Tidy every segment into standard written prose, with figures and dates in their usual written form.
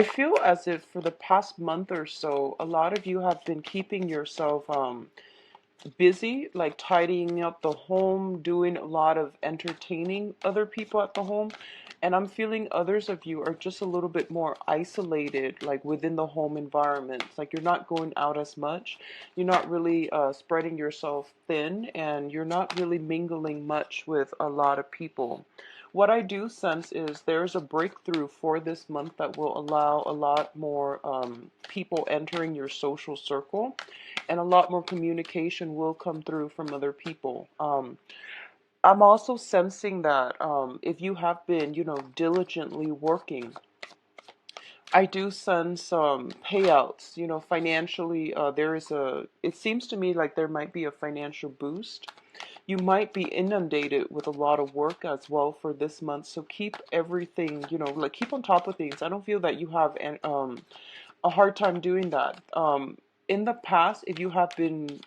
I feel as if for the past month or so, a lot of you have been keeping yourself busy, like tidying up the home, doing a lot of entertaining other people at the home. And I'm feeling others of you are just a little bit more isolated, like within the home environment. It's like you're not going out as much. You're not really spreading yourself thin, and you're not really mingling much with a lot of people. What I do sense is there's a breakthrough for this month that will allow a lot more people entering your social circle, and a lot more communication will come through from other people. I'm also sensing that if you have been, diligently working, I do sense payouts, financially. It seems to me like there might be a financial boost. You might be inundated with a lot of work as well for this month. So keep everything, like keep on top of things. I don't feel that you have a hard time doing that. In the past, if you have been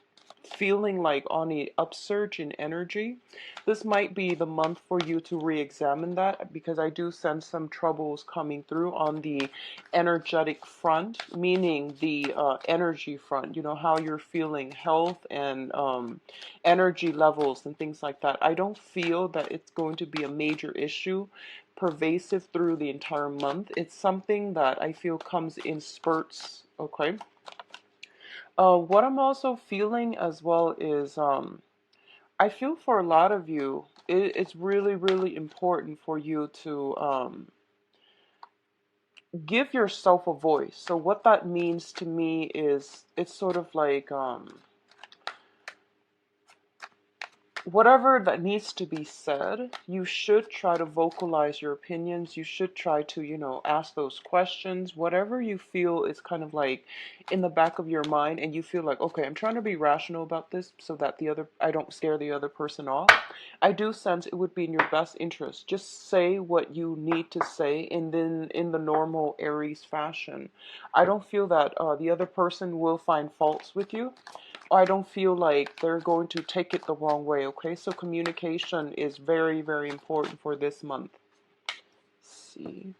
feeling like on a upsurge in energy, this might be the month for you to re-examine that, because I do sense some troubles coming through on the energetic front, meaning the energy front, how you're feeling, health and energy levels and things like that. I don't feel that it's going to be a major issue pervasive through the entire month. It's something that I feel comes in spurts, okay? What I'm also feeling as well is I feel for a lot of you, it's really, really important for you to give yourself a voice. So what that means to me is it's sort of like whatever that needs to be said, you should try to vocalize your opinions. You should try to, ask those questions. Whatever you feel is kind of like in the back of your mind, and you feel like, okay, I'm trying to be rational about this so that I don't scare the other person off. I do sense it would be in your best interest. Just say what you need to say, and then in the normal Aries fashion. I don't feel that the other person will find faults with you. I don't feel like they're going to take it the wrong way, okay? So communication is very, very important for this month. Let's see.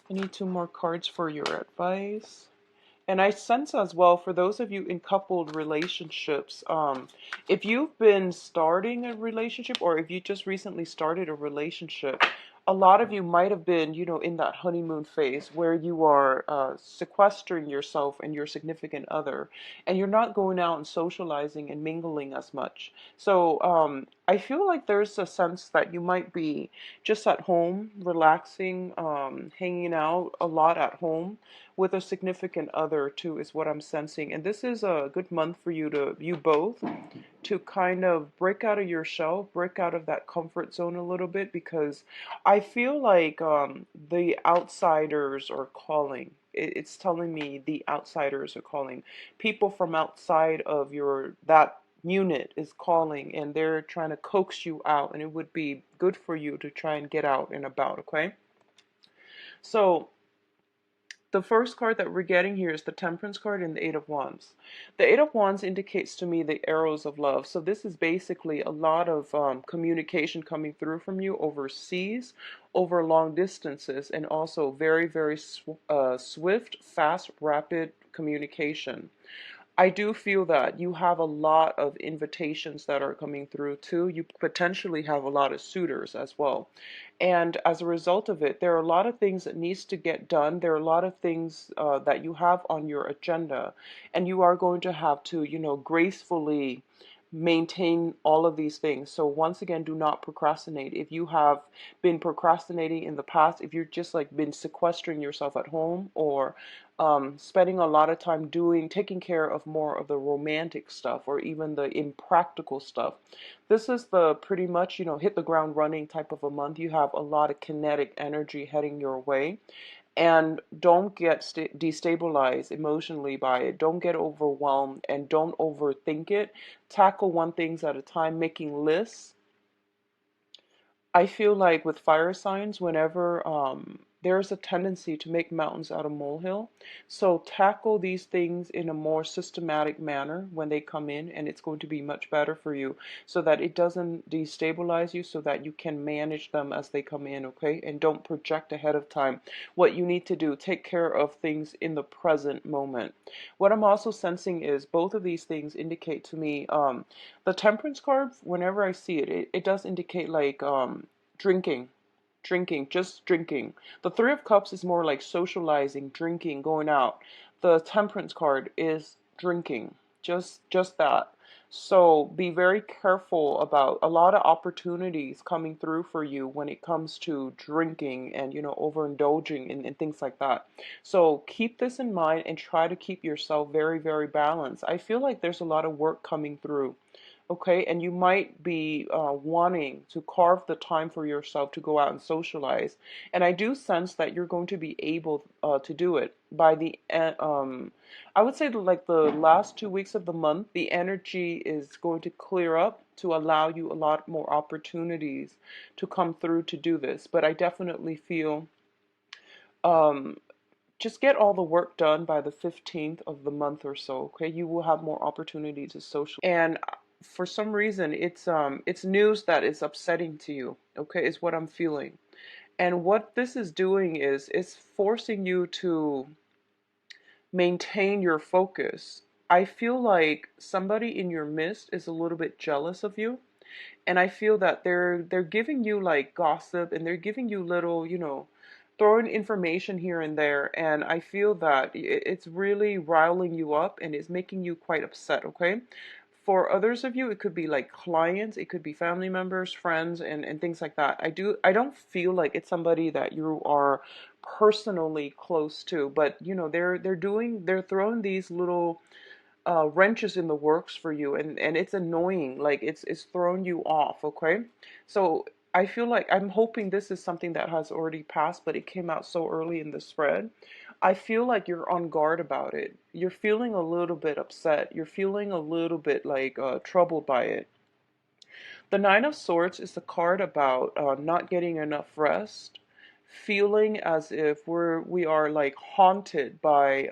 I need two more cards for your advice. And I sense as well, for those of you in coupled relationships, if you've been starting a relationship, or if you just recently started a relationship, a lot of you might have been, in that honeymoon phase where you are sequestering yourself and your significant other, and you're not going out and socializing and mingling as much. So I feel like there's a sense that you might be just at home, relaxing, hanging out a lot at home with a significant other too, is what I'm sensing. And this is a good month for you both to kind of break out of your shell, break out of that comfort zone a little bit, because I feel like the outsiders are calling. It's telling me the outsiders are calling. People from outside of that unit is calling, and they're trying to coax you out, and it would be good for you to try and get out and about, okay? So the first card that we're getting here is the Temperance card and the Eight of Wands. The Eight of Wands indicates to me the arrows of love. So this is basically a lot of communication coming through from you overseas, over long distances, and also very, very swift, fast, rapid communication. I do feel that you have a lot of invitations that are coming through too. You potentially have a lot of suitors as well. And as a result of it, there are a lot of things that needs to get done. There are a lot of things that you have on your agenda, and you are going to have to, gracefully maintain all of these things. So once again, do not procrastinate. If you have been procrastinating in the past, if you've just like been sequestering yourself at home, or spending a lot of time taking care of more of the romantic stuff, or even the impractical stuff, this is the pretty much, hit the ground running type of a month. You have a lot of kinetic energy heading your way. And don't get destabilized emotionally by it. Don't get overwhelmed, and don't overthink it. Tackle one things at a time, making lists. I feel like with fire signs, whenever there's a tendency to make mountains out of molehill. So tackle these things in a more systematic manner when they come in, and it's going to be much better for you so that it doesn't destabilize you, so that you can manage them as they come in, okay? And don't project ahead of time what you need to do. Take care of things in the present moment. What I'm also sensing is both of these things indicate to me, the temperance card, whenever I see it, it does indicate like drinking, just drinking. The Three of Cups is more like socializing, drinking, going out. The Temperance card is drinking, just that. So be very careful about a lot of opportunities coming through for you when it comes to drinking and, overindulging and things like that. So keep this in mind and try to keep yourself very, very balanced. I feel like there's a lot of work coming through. Okay, and you might be wanting to carve the time for yourself to go out and socialize. And I do sense that you're going to be able to do it by the end. I would say like the last 2 weeks of the month, the energy is going to clear up to allow you a lot more opportunities to come through to do this. But I definitely feel um, just get all the work done by the 15th of the month or so, okay? You will have more opportunity to social. And for some reason, it's news that is upsetting to you, okay? Is what I'm feeling. And what this is doing is it's forcing you to maintain your focus. I feel like somebody in your midst is a little bit jealous of you, and I feel that they're giving you like gossip, and they're giving you little, throwing information here and there, and I feel that it's really riling you up and it's making you quite upset, okay? For others of you, it could be like clients, it could be family members, friends, and things like that. I don't feel like it's somebody that you are personally close to, but they're throwing these little wrenches in the works for you, and it's annoying, like it's throwing you off, okay? So I feel like I'm hoping this is something that has already passed, but it came out so early in the spread. I feel like you're on guard about it. You're feeling a little bit upset. You're feeling a little bit like troubled by it. The Nine of Swords is a card about not getting enough rest, feeling as if we are like haunted by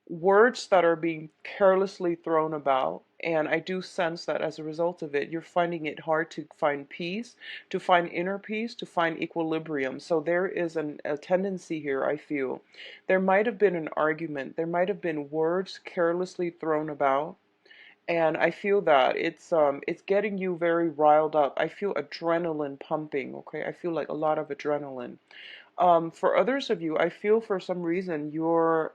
words that are being carelessly thrown about. And I do sense that as a result of it, you're finding it hard to find peace, to find inner peace, to find equilibrium. So there is a tendency here, I feel. There might have been an argument, there might have been words carelessly thrown about. And I feel that it's getting you very riled up. I feel adrenaline pumping, okay? I feel like a lot of adrenaline. For others of you, I feel for some reason your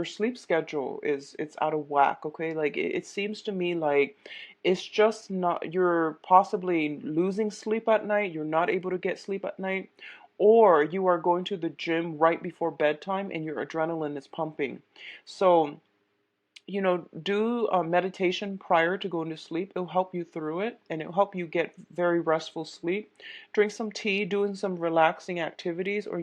sleep schedule is it's out of whack, okay? Like it seems to me like it's just not, you're possibly losing sleep at night, you're not able to get sleep at night, or you are going to the gym right before bedtime and your adrenaline is pumping. So do meditation prior to going to sleep. It'll help you through it, and it'll help you get very restful sleep. Drink some tea, doing some relaxing activities, or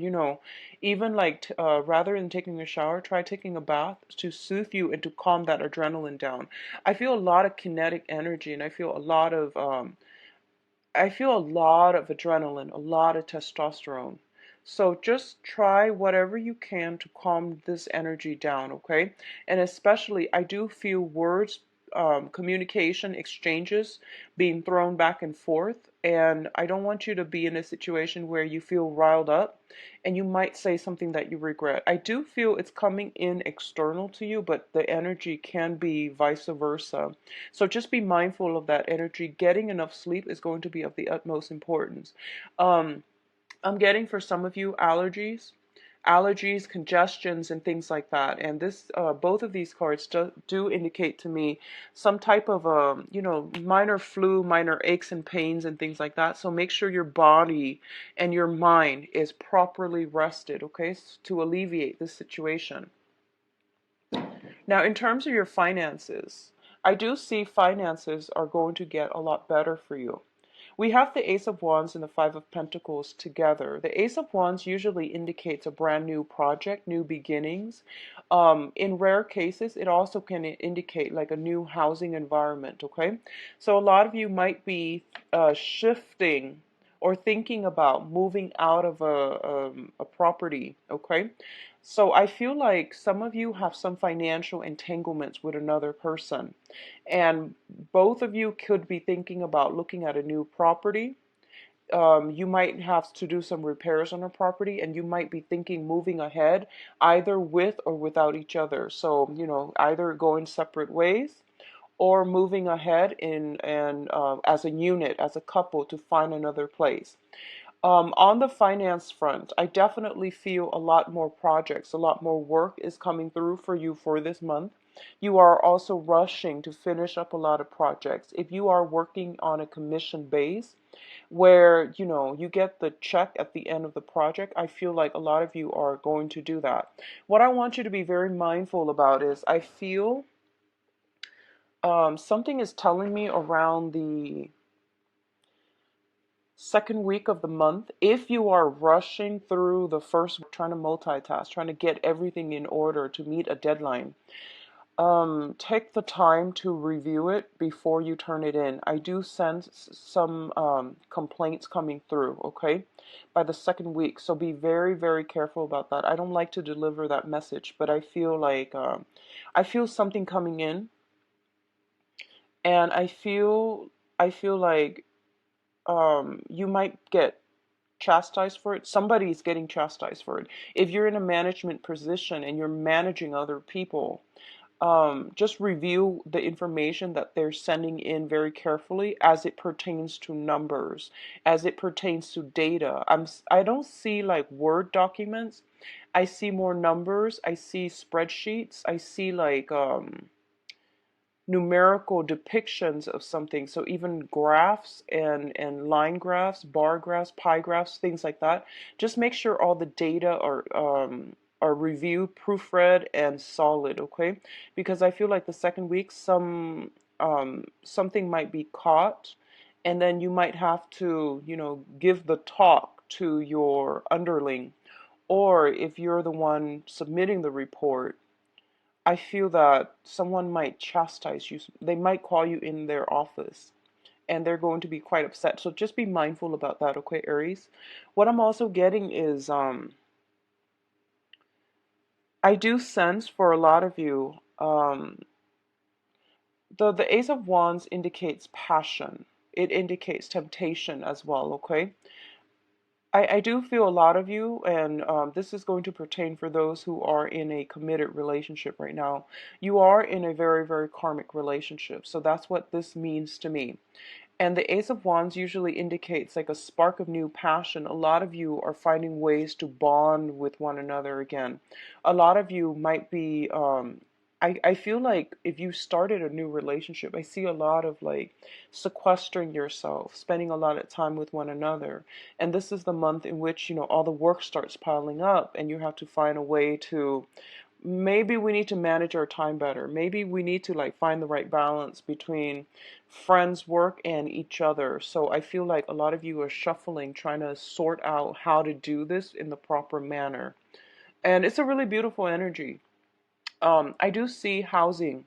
even like rather than taking a shower, try taking a bath to soothe you and to calm that adrenaline down. I feel a lot of kinetic energy, and I feel a lot of adrenaline, a lot of testosterone. So just try whatever you can to calm this energy down, okay? And especially, I do feel words, communication, exchanges being thrown back and forth. And I don't want you to be in a situation where you feel riled up and you might say something that you regret. I do feel it's coming in external to you, but the energy can be vice versa. So just be mindful of that energy. Getting enough sleep is going to be of the utmost importance. Um, I'm getting for some of you allergies, congestions, and things like that. And both of these cards do indicate to me some type of, minor flu, minor aches and pains and things like that. So make sure your body and your mind is properly rested, okay, to alleviate this situation. Now, in terms of your finances, I do see finances are going to get a lot better for you. We have the Ace of Wands and the Five of Pentacles together. The Ace of Wands usually indicates a brand new project, new beginnings. In rare cases, it also can indicate like a new housing environment, okay? So a lot of you might be shifting or thinking about moving out of a property, okay? So I feel like some of you have some financial entanglements with another person, and both of you could be thinking about looking at a new property. You might have to do some repairs on a property, and you might be thinking moving ahead either with or without each other. So, either going separate ways or moving ahead in and as a unit, as a couple, to find another place. On the finance front, I definitely feel a lot more projects, a lot more work is coming through for you for this month. You are also rushing to finish up a lot of projects. If you are working on a commission base where, you get the check at the end of the project, I feel like a lot of you are going to do that. What I want you to be very mindful about is I feel something is telling me around the second week of the month, if you are rushing through the first, trying to multitask, trying to get everything in order to meet a deadline, take the time to review it before you turn it in. I do sense some complaints coming through, okay, by the second week. So be very, very careful about that. I don't like to deliver that message, but I feel like I feel something coming in, and I feel like you might get chastised for it. Somebody's getting chastised for it. If you're in a management position and you're managing other people, just review the information that they're sending in very carefully as it pertains to numbers, as it pertains to data. I don't see like Word documents. I see more numbers. I see spreadsheets. I see like numerical depictions of something. So even graphs and line graphs, bar graphs, pie graphs, things like that. Just make sure all the data are reviewed, proofread, and solid. Okay, because I feel like the second week something might be caught, and then you might have to give the talk to your underling, or if you're the one submitting the report, I feel that someone might chastise you. They might call you in their office and they're going to be quite upset. So just be mindful about that, okay, Aries? What I'm also getting is I do sense for a lot of you, the Ace of Wands indicates passion. It indicates temptation as well, okay? I do feel a lot of you, and this is going to pertain for those who are in a committed relationship right now. You are in a very, very karmic relationship. So that's what this means to me. And the Ace of Wands usually indicates like a spark of new passion. A lot of you are finding ways to bond with one another again. A lot of you might be, I feel like if you started a new relationship, I see a lot of like sequestering yourself, spending a lot of time with one another. And this is the month in which, all the work starts piling up and you have to find a way to, maybe we need to manage our time better. Maybe we need to like find the right balance between friends, work, and each other. So I feel like a lot of you are shuffling, trying to sort out how to do this in the proper manner. And it's a really beautiful energy. I do see housing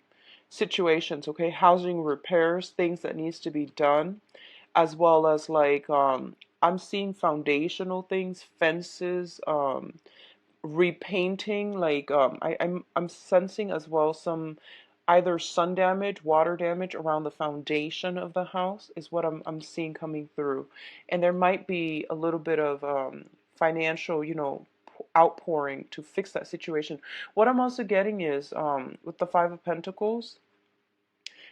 situations, okay, housing repairs, things that needs to be done, as well as like I'm seeing foundational things, fences, repainting, like I'm sensing as well some either sun damage, water damage around the foundation of the house is what I'm seeing coming through. And there might be a little bit of financial, outpouring to fix that situation. What I'm also getting is with the Five of Pentacles,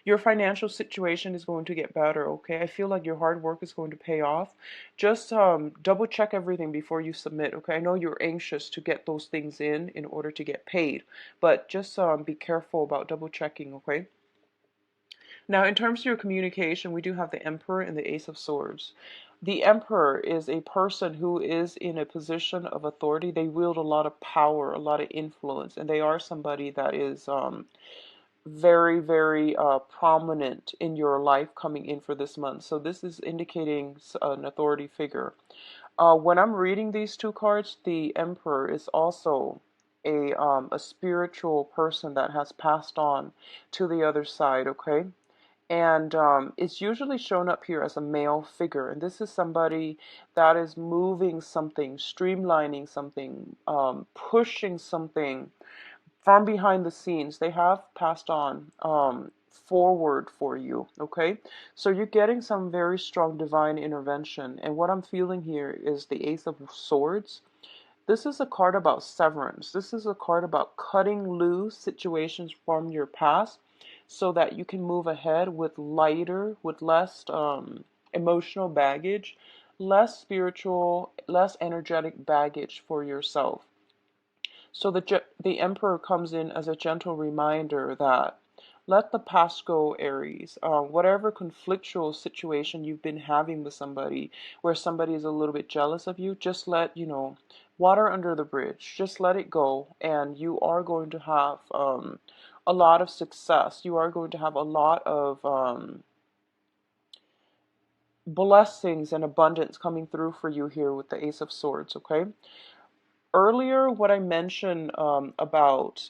your financial situation is going to get better, okay? I feel like your hard work is going to pay off. Just double check everything before you submit, okay? I know you're anxious to get those things in order to get paid, but just be careful about double checking, okay? Now, in terms of your communication, we do have the Emperor and the Ace of Swords. The Emperor is a person who is in a position of authority. They wield a lot of power, a lot of influence, and they are somebody that is very, very prominent in your life coming in for this month. So this is indicating an authority figure. When I'm reading these two cards, the Emperor is also a spiritual person that has passed on to the other side, okay? And it's usually shown up here as a male figure. And this is somebody that is moving something, streamlining something, pushing something from behind the scenes. They have passed on forward for you, okay? So you're getting some very strong divine intervention. And what I'm feeling here is the Ace of Swords. This is a card about severance. This is a card about cutting loose situations from your past so that you can move ahead with lighter, with less emotional baggage, less spiritual, less energetic baggage for yourself. So the Emperor comes in as a gentle reminder that let the past go, Aries. Whatever conflictual situation you've been having with somebody, where somebody is a little bit jealous of you, just let, water under the bridge. Just let it go, and you are going to have a lot of success. You are going to have a lot of blessings and abundance coming through for you here with the Ace of Swords, okay? Earlier, what I mentioned about,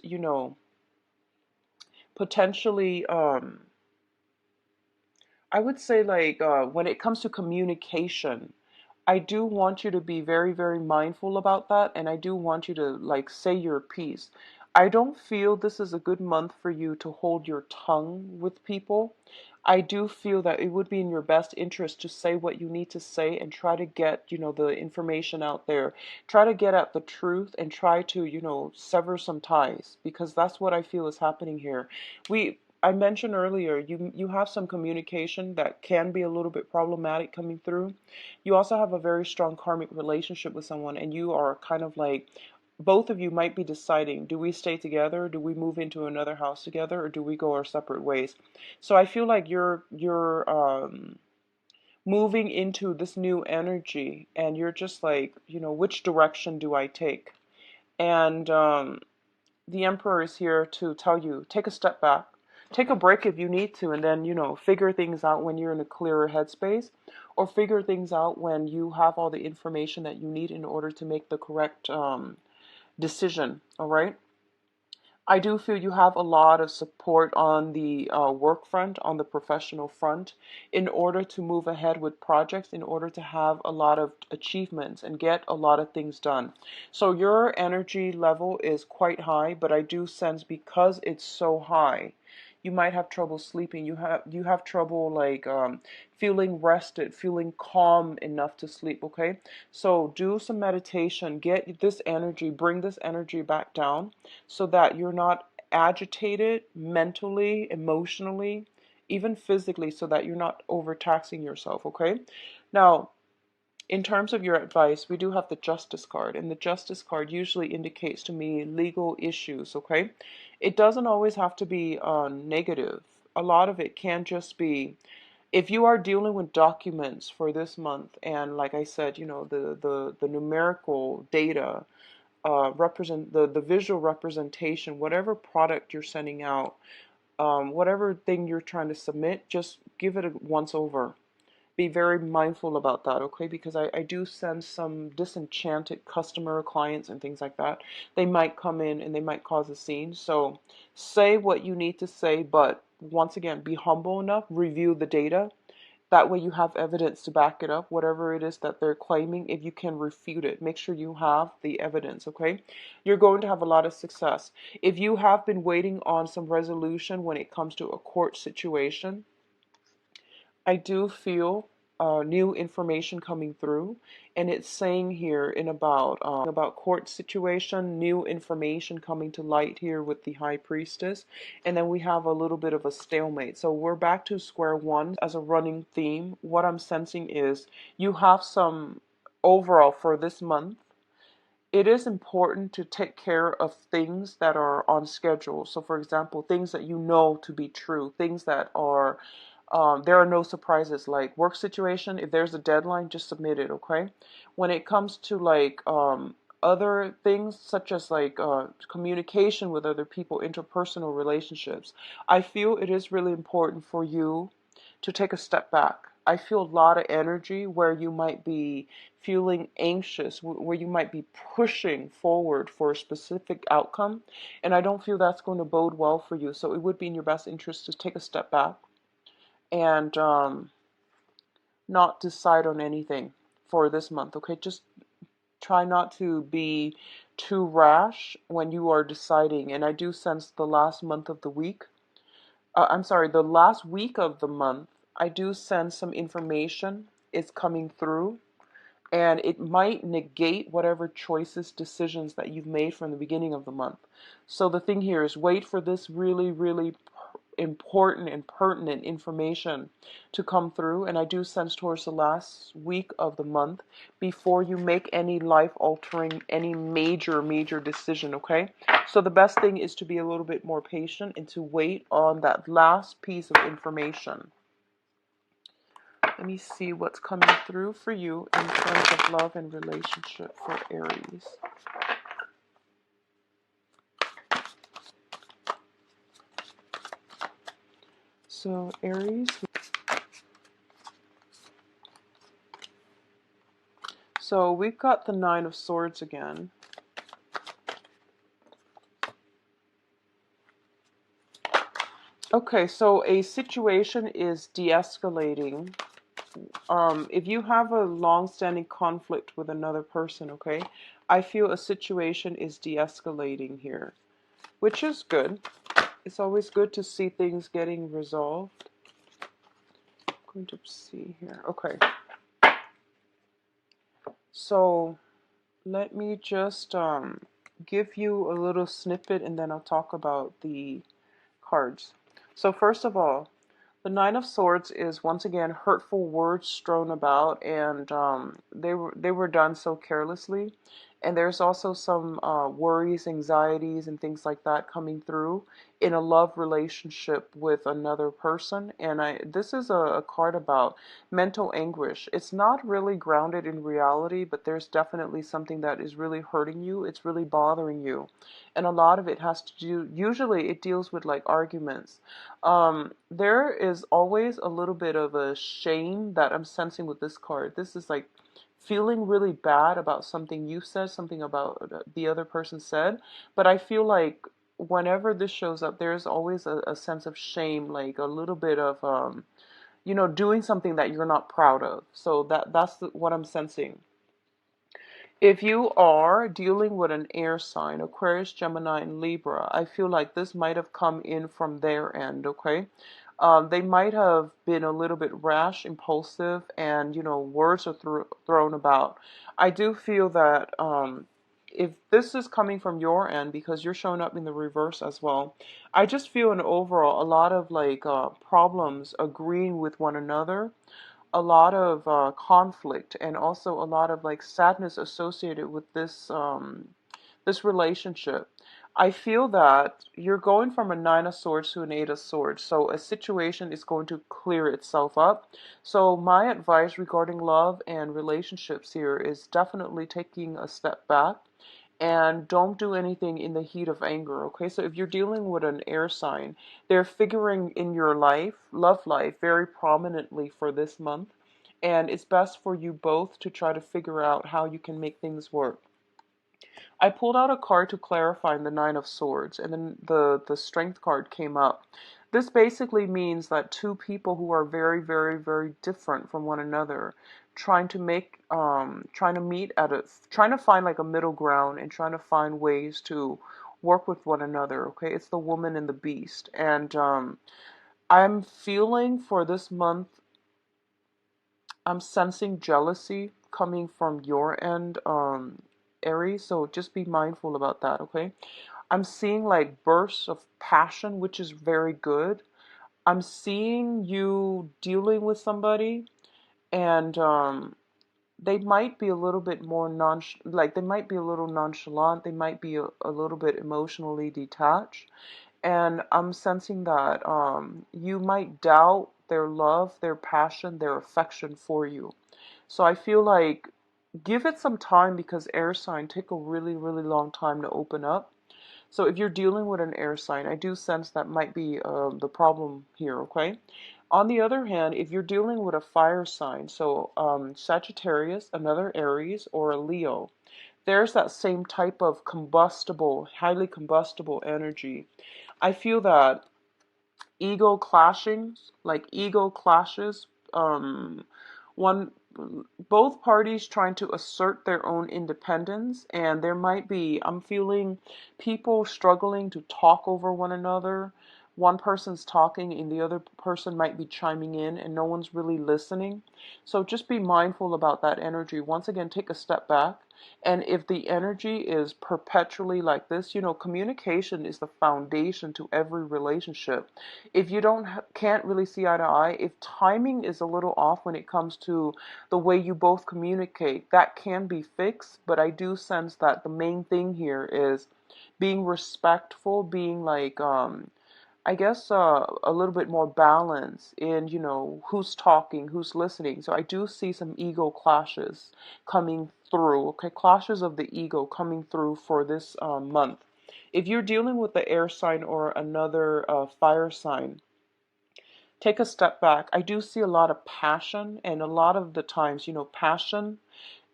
potentially, I would say like when it comes to communication, I do want you to be very, very mindful about that. And I do want you to like say your piece. I don't feel this is a good month for you to hold your tongue with people. I do feel that it would be in your best interest to say what you need to say and try to get, the information out there. Try to get at the truth and try to, sever some ties, because that's what I feel is happening here. I mentioned earlier, you have some communication that can be a little bit problematic coming through. You also have a very strong karmic relationship with someone, and you are kind of like, both of you might be deciding, do we stay together, do we move into another house together, or do we go our separate ways? So I feel like you're moving into this new energy, and you're just like, which direction do I take? And the Emperor is here to tell you, take a step back, take a break if you need to, and then, figure things out when you're in a clearer headspace, or figure things out when you have all the information that you need in order to make the correct decision, all right? I do feel you have a lot of support on the work front, on the professional front, in order to move ahead with projects, in order to have a lot of achievements and get a lot of things done. So your energy level is quite high, but I do sense because it's so high, you might have trouble sleeping. You have trouble like feeling rested, feeling calm enough to sleep, okay? So do some meditation, get this energy, bring this energy back down so that you're not agitated mentally, emotionally, even physically, so that you're not overtaxing yourself, okay? Now, in terms of your advice, we do have the Justice card, and the Justice card usually indicates to me legal issues, okay? It doesn't always have to be negative. A lot of it can just be, if you are dealing with documents for this month, and like I said, the numerical data represent the visual representation, whatever product you're sending out, whatever thing you're trying to submit, just give it a once over. Be very mindful about that, okay? Because I do sense some disenchanted customer clients and things like that. They might come in and they might cause a scene. So say what you need to say, but once again, be humble enough, review the data. That way you have evidence to back it up, whatever it is that they're claiming. If you can refute it, make sure you have the evidence, okay? You're going to have a lot of success. If you have been waiting on some resolution when it comes to a court situation, I do feel new information coming through, and it's saying here in about court situation, new information coming to light here with the High Priestess, and then we have a little bit of a stalemate. So we're back to square one as a running theme. What I'm sensing is you have some overall for this month. It is important to take care of things that are on schedule. So, for example, things that you know to be true, things that are, there are no surprises, like work situation. If there's a deadline, just submit it, okay? When it comes to like other things, such as like communication with other people, interpersonal relationships, I feel it is really important for you to take a step back. I feel a lot of energy where you might be feeling anxious, where you might be pushing forward for a specific outcome. And I don't feel that's going to bode well for you. So it would be in your best interest to take a step back and not decide on anything for this month, okay? Just try not to be too rash when you are deciding. And I do sense the last month of the week, I'm sorry, the last week of the month, I do sense some information is coming through, and it might negate whatever choices, decisions that you've made from the beginning of the month. So the thing here is wait for this really, really important and pertinent information to come through. And I do sense towards the last week of the month before you make any life altering, any major decision, okay? So the best thing is to be a little bit more patient and to wait on that last piece of information. Let me see what's coming through for you in terms of love and relationship for Aries. So Aries. So we've got the Nine of Swords again. Okay, so a situation is de-escalating. If you have a long-standing conflict with another person, okay, I feel a situation is de-escalating here, which is good. It's always good to see things getting resolved. I'm going to see here. Okay. So let me just give you a little snippet and then I'll talk about the cards. So first of all, the Nine of Swords is once again hurtful words strewn about, and they were done so carelessly. And there's also some worries, anxieties, and things like that coming through in a love relationship with another person. And this is a card about mental anguish. It's not really grounded in reality, but there's definitely something that is really hurting you. It's really bothering you. And a lot of it has to do, usually it deals with like arguments. There is always a little bit of a shame that I'm sensing with this card. This is like feeling really bad about something you said, something about the other person said. But I feel like whenever this shows up, there's always a sense of shame, like a little bit of, doing something that you're not proud of. So that's what I'm sensing. If you are dealing with an air sign, Aquarius, Gemini, and Libra, I feel like this might have come in from their end, okay? They might have been a little bit rash, impulsive, and, words are thrown about. I do feel that if this is coming from your end, because you're showing up in the reverse as well, I just feel in overall a lot of like problems agreeing with one another, a lot of conflict, and also a lot of like sadness associated with this relationship. I feel that you're going from a Nine of Swords to an Eight of Swords, so a situation is going to clear itself up. So my advice regarding love and relationships here is definitely taking a step back and don't do anything in the heat of anger, okay? So if you're dealing with an air sign, they're figuring in your life, love life, very prominently for this month. And it's best for you both to try to figure out how you can make things work. I pulled out a card to clarify in the Nine of Swords, and then the Strength card came up. This basically means that two people who are very, very, very different from one another, trying to meet at trying to find like a middle ground and trying to find ways to work with one another. Okay, it's the woman and the beast, and I'm feeling for this month, I'm sensing jealousy coming from your end, Aries, so just be mindful about that, okay? I'm seeing like bursts of passion, which is very good. I'm seeing you dealing with somebody, and they might be a little bit more like they might be a little nonchalant, they might be a little bit emotionally detached. And I'm sensing that you might doubt their love, their passion, their affection for you. So I feel like give it some time, because air sign take a really, really long time to open up. So if you're dealing with an air sign, I do sense that might be the problem here, okay? On the other hand, if you're dealing with a fire sign, so Sagittarius, another Aries, or a Leo, there's that same type of combustible, highly combustible energy. I feel that ego clashings, like ego clashes. One, both parties trying to assert their own independence, and there might be, I'm feeling people struggling to talk over one another. One person's talking and the other person might be chiming in and no one's really listening. So just be mindful about that energy. Once again, take a step back. And if the energy is perpetually like this, communication is the foundation to every relationship. If you can't really see eye to eye, if timing is a little off when it comes to the way you both communicate, that can be fixed. But I do sense that the main thing here is being respectful, being like, I guess a little bit more balance in, who's talking, who's listening. So I do see some ego clashes coming through, okay? Clashes of the ego coming through for this month. If you're dealing with the air sign or another fire sign, take a step back. I do see a lot of passion, and a lot of the times, passion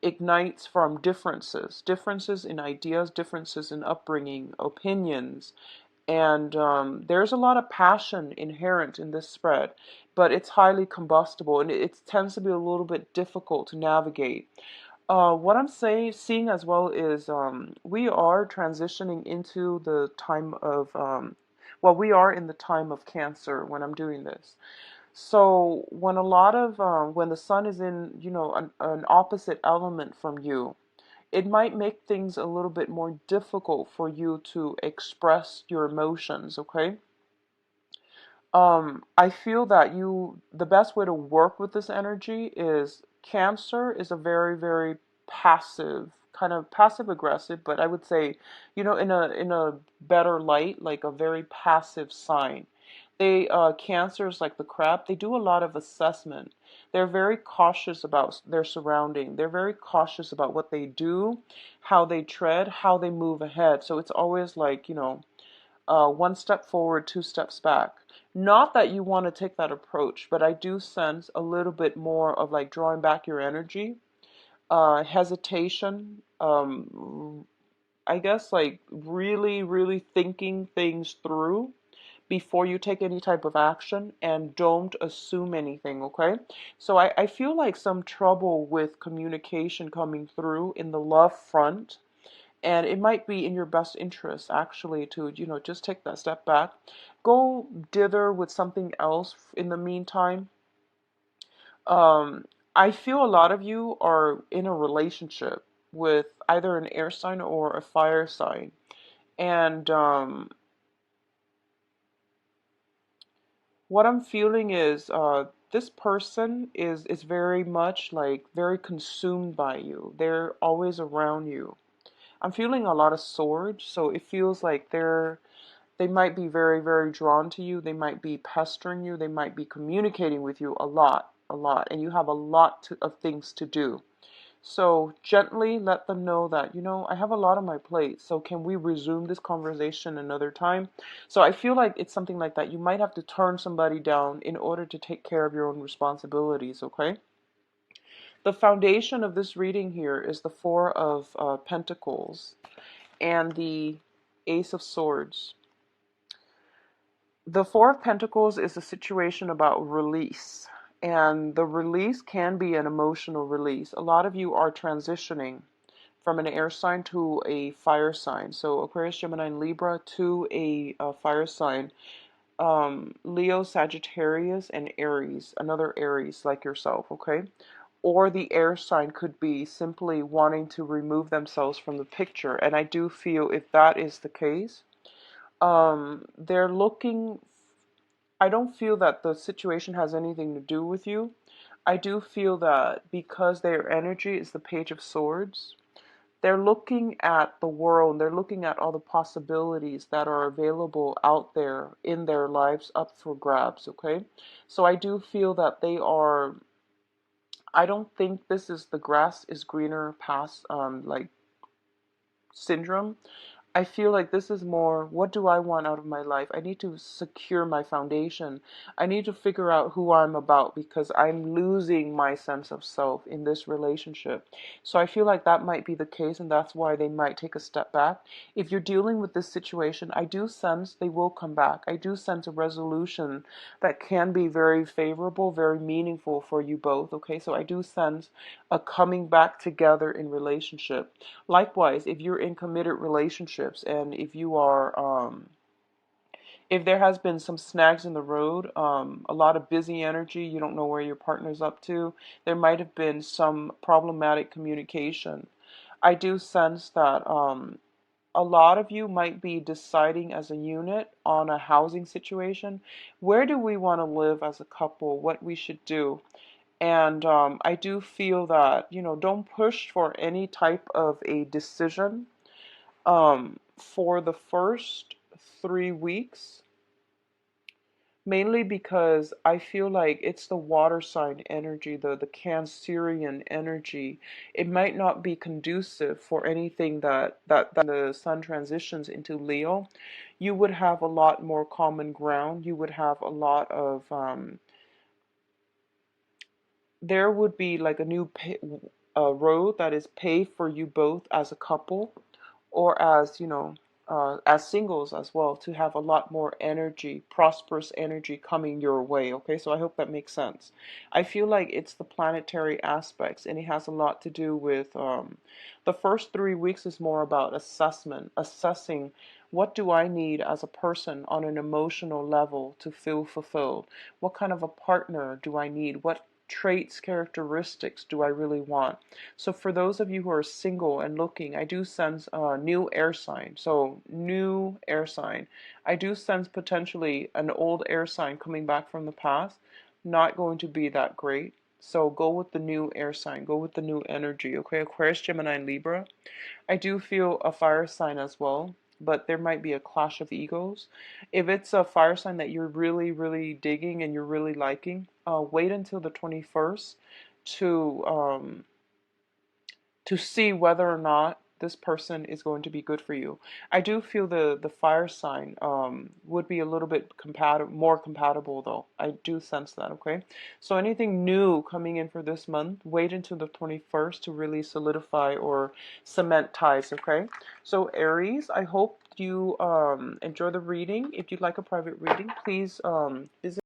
ignites from differences in ideas, differences in upbringing, opinions, and there's a lot of passion inherent in this spread, but it's highly combustible and it tends to be a little bit difficult to navigate. What I'm seeing as well is we are transitioning into the time of, well, we are in the time of Cancer when I'm doing this. So when when the sun is in, an opposite element from you, it might make things a little bit more difficult for you to express your emotions, okay? I feel that the best way to work with this energy is Cancer is a very, very passive, kind of passive aggressive, but I would say, in a better light, like a very passive sign. Cancer is like the crab. They do a lot of assessment. They're very cautious about their surrounding. They're very cautious about what they do, how they tread, how they move ahead. So it's always like, one step forward, two steps back. Not that you want to take that approach, but I do sense a little bit more of like drawing back your energy, hesitation, I guess like really, really thinking things through before you take any type of action, and don't assume anything, okay? So I feel like some trouble with communication coming through in the love front, and it might be in your best interest actually to, just take that step back. Go dither with something else in the meantime. Um, I feel a lot of you are in a relationship with either an air sign or a fire sign. And what I'm feeling is this person is very much like very consumed by you. They're always around you. I'm feeling a lot of swords, so it feels like they might be very, very drawn to you. They might be pestering you. They might be communicating with you a lot, and you have a lot of things to do. So gently let them know that, I have a lot on my plate. So can we resume this conversation another time? So I feel like it's something like that. You might have to turn somebody down in order to take care of your own responsibilities, okay? The foundation of this reading here is the Four of Pentacles and the Ace of Swords. The Four of Pentacles is a situation about release, and the release can be an emotional release. A lot of you are transitioning from an air sign to a fire sign. So Aquarius, Gemini, and Libra to a fire sign. Leo, Sagittarius, and Aries, another Aries like yourself, okay? Or the air sign could be simply wanting to remove themselves from the picture. And I do feel if that is the case, they're looking, I don't feel that the situation has anything to do with you. I do feel that because their energy is the Page of Swords, they're looking at the world, they're looking at all the possibilities that are available out there in their lives up for grabs, okay? So I do feel that I don't think this is the grass is greener past like syndrome. I feel like this is more, what do I want out of my life? I need to secure my foundation. I need to figure out who I'm about because I'm losing my sense of self in this relationship. So I feel like that might be the case, and that's why they might take a step back. If you're dealing with this situation, I do sense they will come back. I do sense a resolution that can be very favorable, very meaningful for you both. Okay, so I do sense a coming back together in relationship. Likewise, if you're in committed relationships and if you are, if there has been some snags in the road, a lot of busy energy, you don't know where your partner's up to, there might have been some problematic communication. I do sense that a lot of you might be deciding as a unit on a housing situation. Where do we want to live as a couple? What we should do? And I do feel that, don't push for any type of a decision for the first 3 weeks, mainly because I feel like it's the water sign energy, the Cancerian energy. It might not be conducive for anything that the sun transitions into Leo. You would have a lot more common ground. You would have a lot of there would be like a road that is paved for you both as a couple or as, as singles as well, to have a lot more energy, prosperous energy coming your way. Okay, so I hope that makes sense. I feel like it's the planetary aspects, and it has a lot to do with the first 3 weeks is more about assessing what do I need as a person on an emotional level to feel fulfilled? What kind of a partner do I need? What traits, characteristics do I really want? So for those of you who are single and looking, I do sense a new air sign. So new air sign. I do sense potentially an old air sign coming back from the past. Not going to be that great. So go with the new air sign. Go with the new energy. Okay, Aquarius, Gemini, and Libra. I do feel a fire sign as well, but there might be a clash of egos. If it's a fire sign that you're really, really digging and you're really liking, wait until the 21st to um, to see whether or not this person is going to be good for you. I do feel the fire sign would be a little bit more compatible though. I do sense that, okay? So anything new coming in for this month, wait until the 21st to really solidify or cement ties, okay? So Aries, I hope you enjoy the reading. If you'd like a private reading, please visit